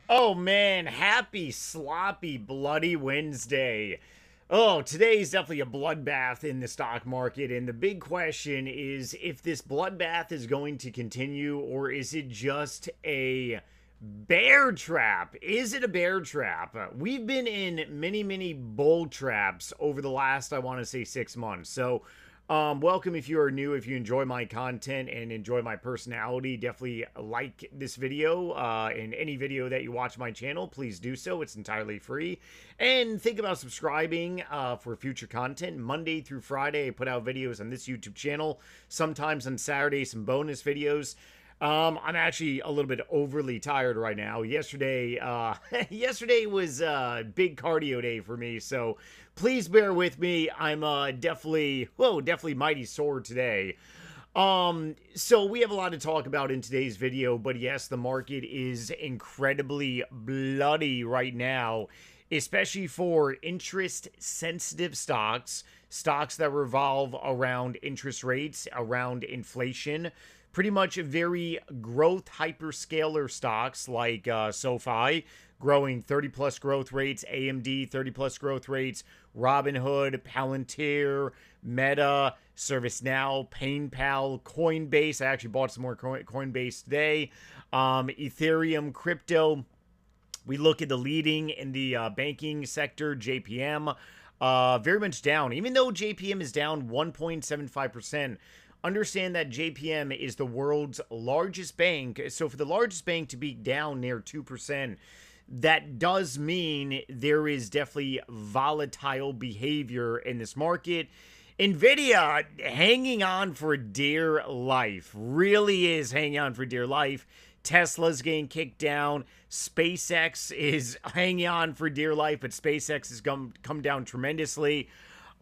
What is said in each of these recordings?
Oh man, happy, sloppy, bloody Wednesday. Oh, today is definitely a bloodbath in the stock market. And the big question is if this bloodbath is going to continue or is it just a bear trap? Is it a bear trap? We've been in many bull traps over the last, I want to say, 6 months. So, welcome if you are new. If you enjoy my content and enjoy my personality, definitely like this video. And any video that you watch my channel, please do so. It's entirely free. And think about subscribing for future content. Monday through Friday, I put out videos on this YouTube channel. Sometimes on Saturday, some bonus videos. I'm actually a little bit overly tired right now. Yesterday, yesterday was a big cardio day for me, so please bear with me. I'm definitely mighty sore today. So we have a lot to talk about in today's video, but yes, the market is incredibly bloody right now, especially for interest sensitive stocks, stocks that revolve around interest rates, around inflation. Pretty much very growth hyperscaler stocks like SoFi growing 30 plus growth rates, AMD 30 plus growth rates, Robinhood, Palantir, Meta, ServiceNow, PayPal, Coinbase. I actually bought some more Coinbase today. Ethereum, crypto. We look at the leading in the banking sector, JPM, very much down. Even though JPM is down 1.75%, understand that JPM is the world's largest bank. So for the largest bank to be down near 2%, that does mean there is definitely volatile behavior in this market. Nvidia hanging on for dear life, really is hanging on for dear life. Tesla's getting kicked down. SpaceX is hanging on for dear life, but SpaceX has come down tremendously.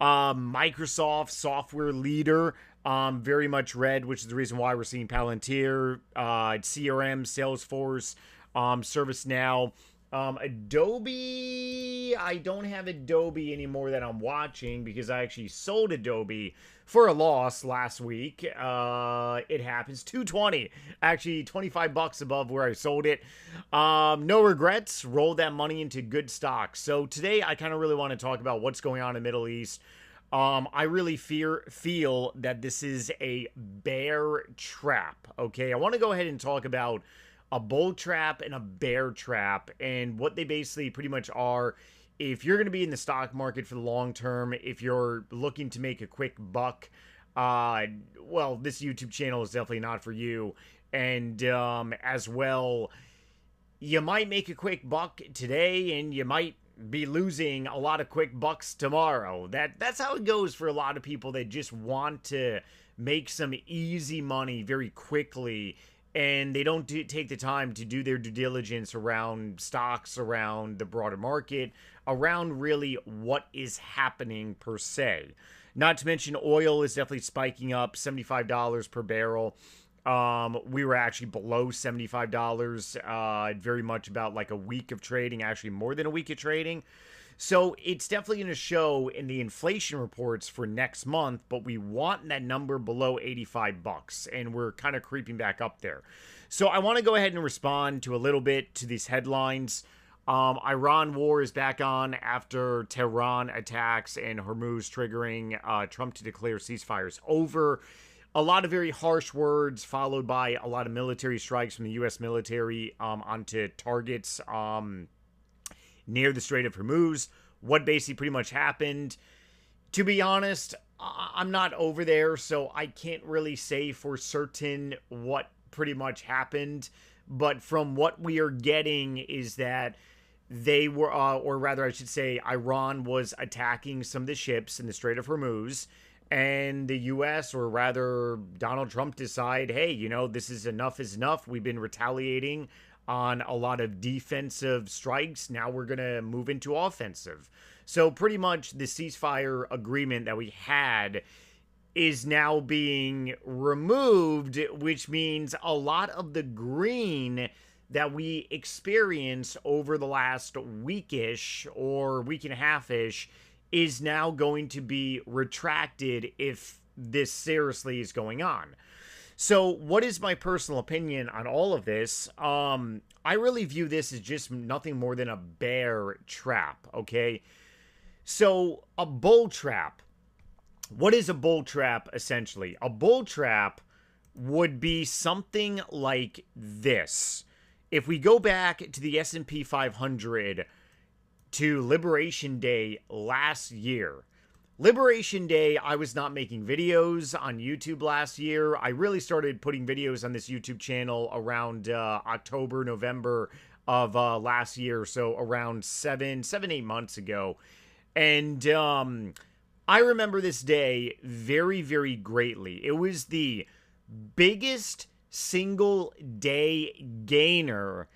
Microsoft, software leader, very much red, which is the reason why we're seeing Palantir, CRM, Salesforce, ServiceNow. Adobe, I don't have Adobe anymore that I'm watching because I actually sold Adobe for a loss last week. It happens. 220, actually $25 above where I sold it. No regrets. Rolled that money into good stocks. So today I kind of really want to talk about what's going on in the Middle East. I really feel that this is a bear trap. Okay, I want to go ahead and talk about a bull trap and a bear trap and what they basically pretty much are. If you're going to be in the stock market for the long term, if you're looking to make a quick buck, well, this YouTube channel is definitely not for you. And as well, you might make a quick buck today and you might be losing a lot of quick bucks tomorrow. That's how it goes for a lot of people that just want to make some easy money very quickly, and they don't take the time to do their due diligence around stocks, around the broader market, around really what is happening per se. Not to mention oil is definitely spiking up, $75 per barrel. We were actually below $75, very much about like a week of trading, actually more than a week of trading. So it's definitely going to show in the inflation reports for next month, but we want that number below $85, and we're kind of creeping back up there. So I want to go ahead and respond to a little bit to these headlines. Iran war is back on after Tehran attacks and Hormuz triggering Trump to declare ceasefires over. A lot of very harsh words followed by a lot of military strikes from the U.S. military onto targets near the Strait of Hormuz. What basically pretty much happened. To be honest, I'm not over there, so I can't really say for certain what pretty much happened. But from what we are getting is that they were, or rather I should say, Iran was attacking some of the ships in the Strait of Hormuz. And the U.S., or rather Donald Trump, decide, hey, you know, this is enough is enough. We've been retaliating on a lot of defensive strikes. Now we're going to move into offensive. So pretty much the ceasefire agreement that we had is now being removed, which means a lot of the green that we experienced over the last weekish or week and a half-ish is now going to be retracted if this seriously is going on. So, what is my personal opinion on all of this? I really view this as just nothing more than a bear trap, okay? So, a bull trap. What is a bull trap essentially? A bull trap would be something like this. If we go back to the S&P 500 to Liberation Day last year, Liberation Day, I was not making videos on YouTube last year. I really started putting videos on this YouTube channel around October, November of last year. So around 8 months ago. And I remember this day very, very greatly. It was the biggest single day gainer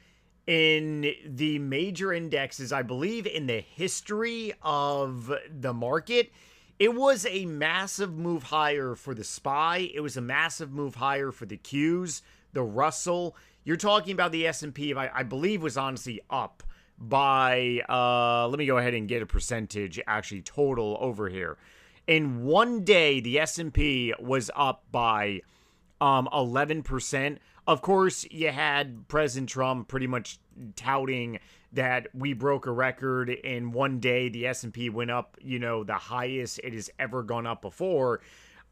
in the major indexes, I believe, in the history of the market. It was a massive move higher for the SPY. It was a massive move higher for the Qs, the Russell. You're talking about the S&P, I believe, was honestly up by, let me go ahead and get a percentage actually total over here. In one day, the S&P was up by 11%. Of course, you had President Trump pretty much touting that we broke a record in one day. The S&P went up, the highest it has ever gone up before.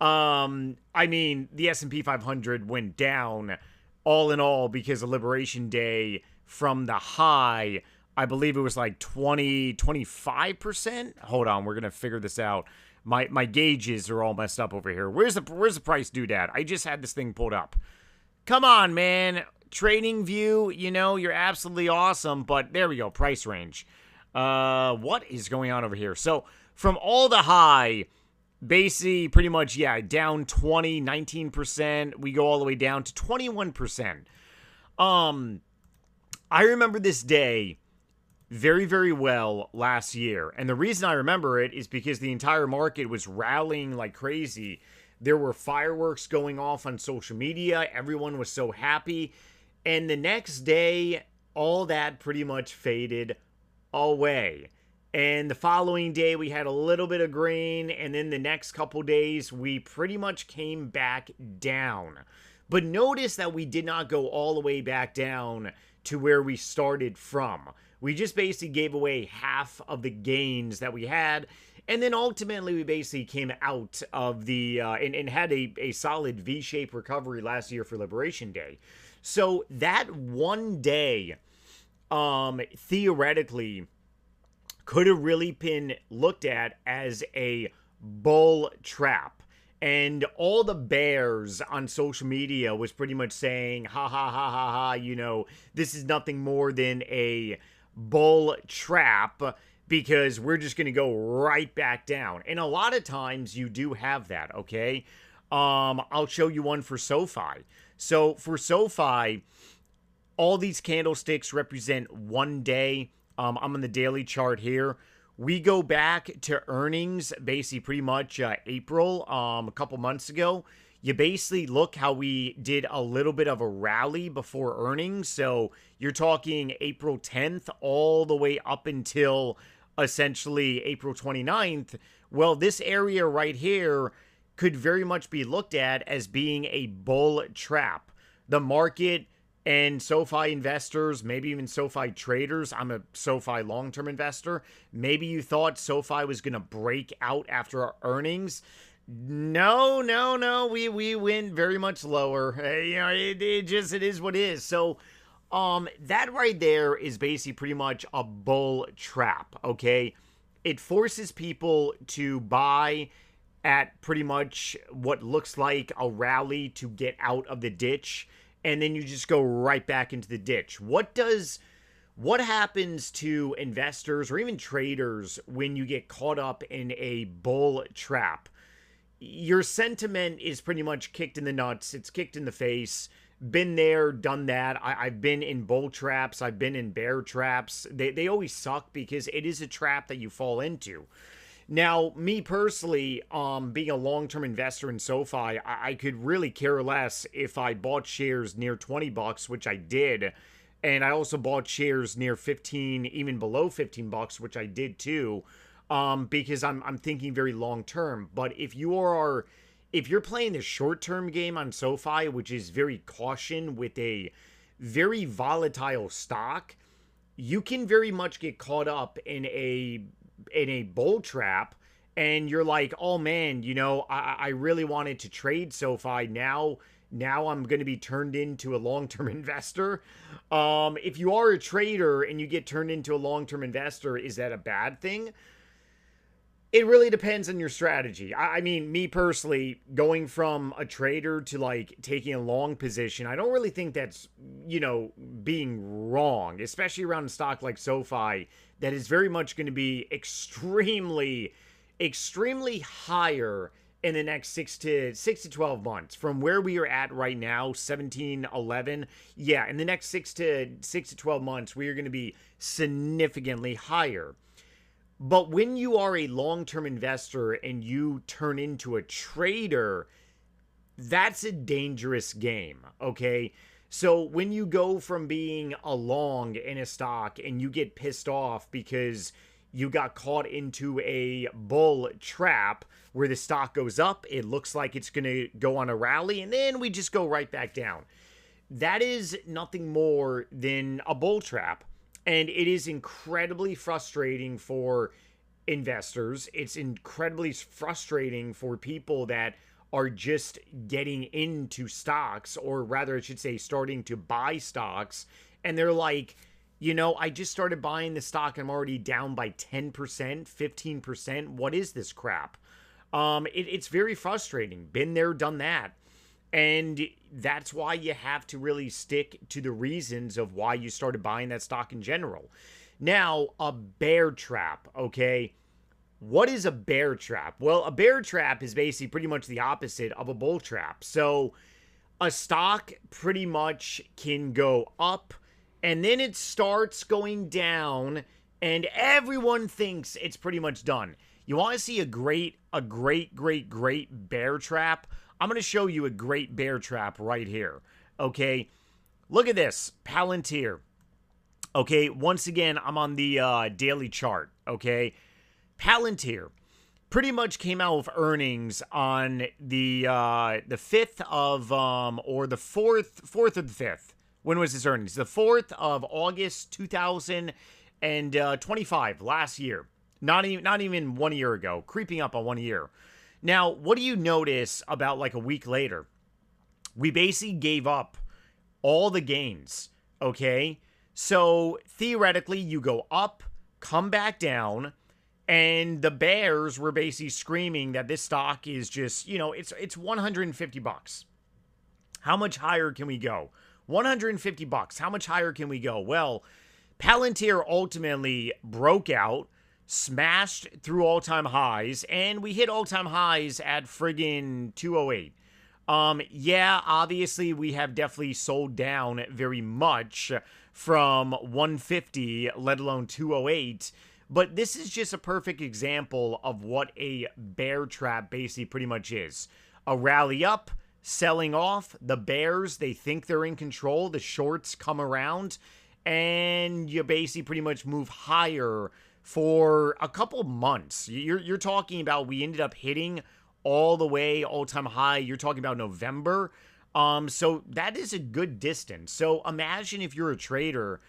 I mean, the S&P 500 went down all in all because of Liberation Day from the high. I believe it was like 25%. Hold on, we're going to figure this out. My gauges are all messed up over here. Where's the price doodad? I just had this thing pulled up. Come on, man. Trading View, you're absolutely awesome, but there we go, price range. What is going on over here? So, from all the high, basically, pretty much, down 19%. We go all the way down to 21%. I remember this day very, very well last year. And the reason I remember it is because the entire market was rallying like crazy. There were fireworks going off on social media. Everyone was so happy. And the next day, all that pretty much faded away. And the following day, we had a little bit of green. And then the next couple days, we pretty much came back down. But notice that we did not go all the way back down to where we started from. We just basically gave away half of the gains that we had. And then ultimately, we basically came out of the, and had a solid V-shaped recovery last year for Liberation Day. So that one day, theoretically, could have really been looked at as a bull trap. And all the bears on social media was pretty much saying, ha ha ha ha ha, this is nothing more than a bull trap because we're just going to go right back down. And a lot of times you do have that, okay? I'll show you one for SoFi. So for SoFi, all these candlesticks represent one day. I'm on the daily chart here. We go back to earnings, basically pretty much April, a couple months ago. You basically look how we did a little bit of a rally before earnings. So you're talking April 10th all the way up until essentially April 29th. Well, this area right here could very much be looked at as being a bull trap. The market and SoFi investors, maybe even SoFi traders, I'm a SoFi long-term investor, maybe you thought SoFi was going to break out after our earnings. No, we went very much lower. It is what it is. So, that right there is basically pretty much a bull trap, okay? It forces people to buy at pretty much what looks like a rally to get out of the ditch, and then you just go right back into the ditch. What happens to investors or even traders when you get caught up in a bull trap? Your sentiment is pretty much kicked in the nuts. It's kicked in the face. Been there, done that. I've been in bull traps. I've been in bear traps. They always suck because it is a trap that you fall into. Now, me personally, being a long-term investor in SoFi, I could really care less if I bought shares near $20, which I did. And I also bought shares near 15, even below $15, which I did too. Because I'm thinking very long-term. But if you are if you're playing the short-term game on SoFi, which is very caution with a very volatile stock, you can very much get caught up in a bull trap, and you're like, oh man, I really wanted to trade SoFi. Now I'm going to be turned into a long-term investor. If you are a trader and you get turned into a long-term investor, is that a bad thing? It really depends on your strategy. I mean, me personally, going from a trader to like taking a long position, I don't really think that's, being wrong, especially around a stock like SoFi that is very much going to be extremely, extremely higher in the next 6 to 12 months from where we are at right now, 1711. Yeah, in the next 6 to 12 months, we are going to be significantly higher. But when you are a long-term investor and you turn into a trader, that's a dangerous game, okay? So when you go from being a long in a stock and you get pissed off because you got caught into a bull trap where the stock goes up, it looks like it's going to go on a rally, and then we just go right back down. That is nothing more than a bull trap. And it is incredibly frustrating for investors. It's incredibly frustrating for people that are just getting into stocks, or rather, I should say, starting to buy stocks. And they're like, I just started buying the stock. I'm already down by 10%, 15%. What is this crap? It's very frustrating. Been there, done that. And that's why you have to really stick to the reasons of why you started buying that stock in general. Now, a bear trap, okay? What is a bear trap? Well, a bear trap is basically pretty much the opposite of a bull trap. So a stock pretty much can go up and then it starts going down and everyone thinks it's pretty much done. You want to see a great bear trap? I'm going to show you a great bear trap right here, okay? Look at this, Palantir. Okay, once again, I'm on the daily chart, okay? Palantir pretty much came out with earnings on the 5th of, or the 4th or the 5th. When was his earnings? The 4th of August, 2025, last year. Not even 1 year ago, creeping up on 1 year. Now, what do you notice about like a week later? We basically gave up all the gains, okay? So theoretically, you go up, come back down, and the bears were basically screaming that this stock is just, it's 150 bucks. How much higher can we go? 150 bucks. How much higher can we go? Well, Palantir ultimately broke out, smashed through all-time highs, and we hit all-time highs at friggin' 208. Yeah, obviously we have definitely sold down very much from 150, let alone 208, but this is just a perfect example of what a bear trap basically pretty much is. A rally up, selling off, the bears, they think they're in control, the shorts come around, and you basically pretty much move higher for a couple months. You're talking about, we ended up hitting all the way all-time high. You're talking about November. So that is a good distance. So imagine if you're a trader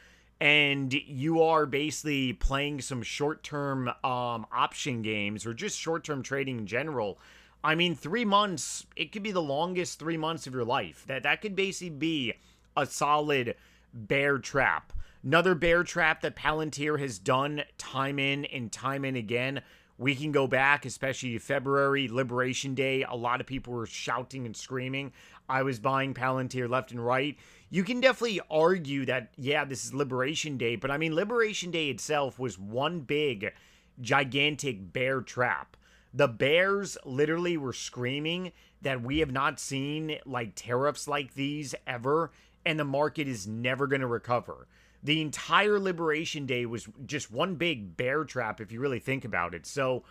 and you are basically playing some short-term option games or just short-term trading in general. I mean, 3 months, it could be the longest 3 months of your life. That could basically be a solid bear trap. Another bear trap that Palantir has done time in and time in again. We can go back, especially February, Liberation Day. A lot of people were shouting and screaming. I was buying Palantir left and right. You can definitely argue that, yeah, this is Liberation Day. But I mean, Liberation Day itself was one big, gigantic bear trap. The bears literally were screaming that we have not seen like tariffs like these ever, and the market is never going to recover. The entire Liberation Day was just one big bear trap if you really think about it. So,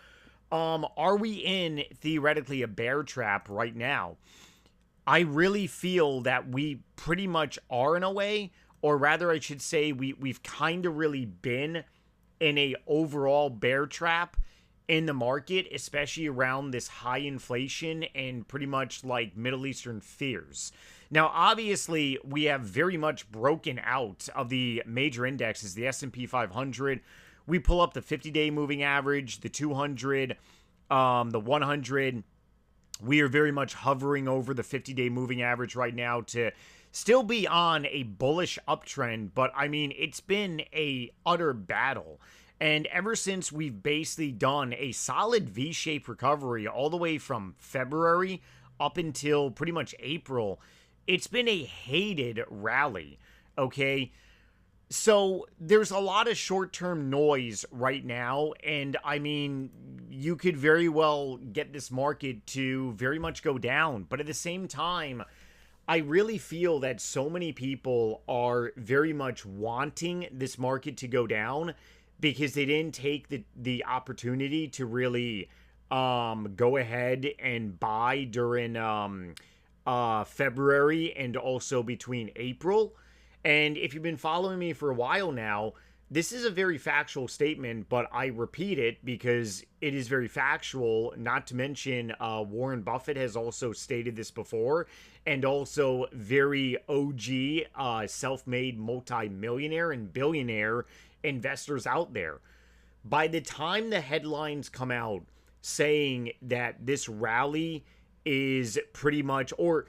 are we in theoretically a bear trap right now? I really feel that we pretty much are in a way, or rather I should say we've kind of really been in a overall bear trap. in the market, especially around this high inflation and pretty much like Middle Eastern fears. Now, obviously, we have very much broken out of the major indexes, the S&P 500. We pull up the 50-day moving average, the 200, the 100. We are very much hovering over the 50-day moving average right now to still be on a bullish uptrend. But, I mean, it's been a utter battle. And ever since we've basically done a solid V-shaped recovery all the way from February up until pretty much April, it's been a hated rally, okay? So there's a lot of short-term noise right now, and I mean, you could very well get this market to very much go down. But at the same time, I really feel that so many people are very much wanting this market to go down because they didn't take the opportunity to really go ahead and buy during February and also between April. And if you've been following me for a while now, this is a very factual statement, but I repeat it because it is very factual. Not to mention, Warren Buffett has also stated this before, and also very OG, self-made multi-millionaire and billionaire investors out there. By the time the headlines come out saying that this rally is pretty much, or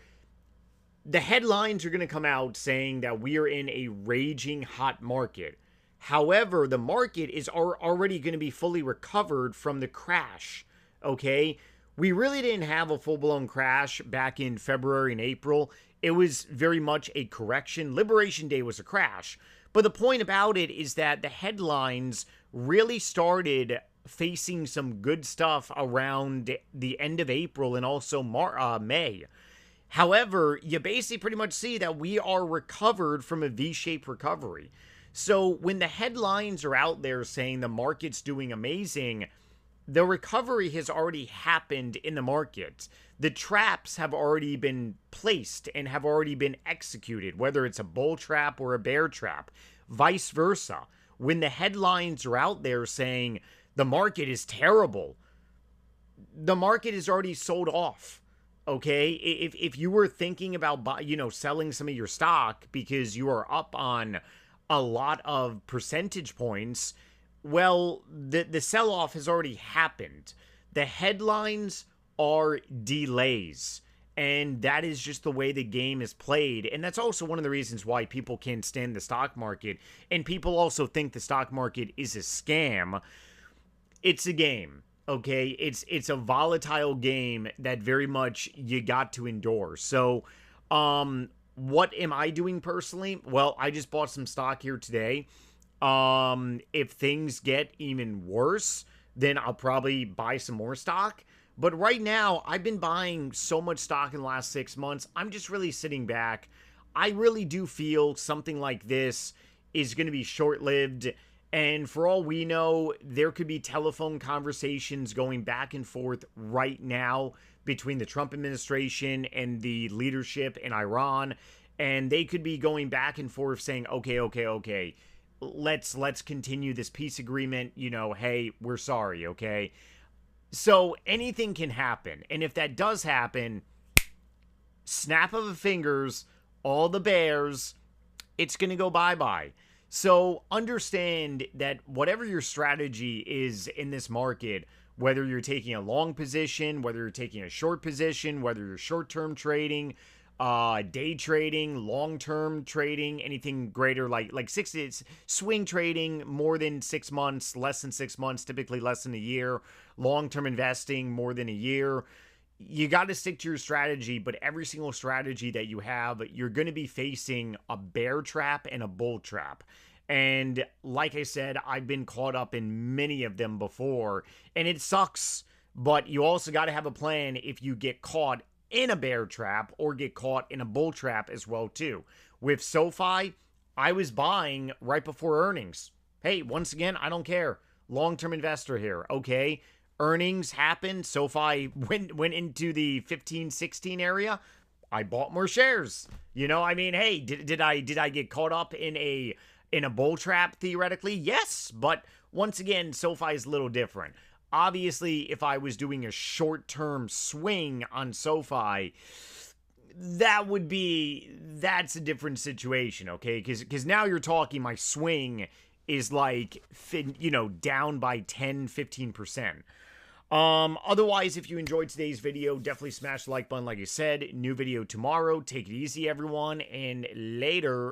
the headlines are going to come out saying that we are in a raging hot market. However, the market is already going to be fully recovered from the crash, okay? We really didn't have a full-blown crash back in February and April. It was very much a correction. Liberation Day was a crash. But the point about it is that the headlines really started facing some good stuff around the end of April and also May. However, you basically pretty much see that we are recovered from a V-shaped recovery. So when the headlines are out there saying the market's doing amazing, the recovery has already happened in the market. The traps have already been placed and have already been executed, whether it's a bull trap or a bear trap, vice versa. When the headlines are out there saying the market is terrible, the market is already sold off. Okay, if you were thinking about selling some of your stock because you are up on a lot of percentage points, well, the sell-off has already happened. The headlines are delays, and that is just the way the game is played. And that's also one of the reasons why people can't stand the stock market, and people also think the stock market is a scam. It's a game. Okay, it's a volatile game that very much you got to endure. So, what am I doing personally? Well, I just bought some stock here today. If things get even worse, then I'll probably buy some more stock. But right now, I've been buying so much stock in the last 6 months. I'm just really sitting back. I really do feel something like this is going to be short-lived. And for all we know, there could be telephone conversations going back and forth right now between the Trump administration and the leadership in Iran. And they could be going back and forth saying, okay, let's continue this peace agreement. Hey, we're sorry, okay? So anything can happen. And if that does happen, snap of the fingers, all the bears, it's going to go bye-bye. So understand that whatever your strategy is in this market, whether you're taking a long position, whether you're taking a short position, whether you're short-term trading, day trading, long-term trading, anything greater like swing trading, more than 6 months, less than 6 months, typically less than a year, long-term investing, more than a year. You got to stick to your strategy, but every single strategy that you have, you're going to be facing a bear trap and a bull trap. And like I said, I've been caught up in many of them before, and it sucks, but you also got to have a plan if you get caught in a bear trap or get caught in a bull trap as well too. With SoFi, I was buying right before earnings. Hey, once again, I don't care. Long-term investor here, okay? Earnings happened. SoFi went into the 15-16 area. I bought more shares. Hey, did I get caught up in a bull trap theoretically? Yes, but once again, SoFi is a little different. Obviously, if I was doing a short-term swing on SoFi, that's a different situation, okay? Because now you're talking my swing is like, down by 10-15%. Otherwise, if you enjoyed today's video, definitely smash the like button like I said. New video tomorrow. Take it easy, everyone, and later.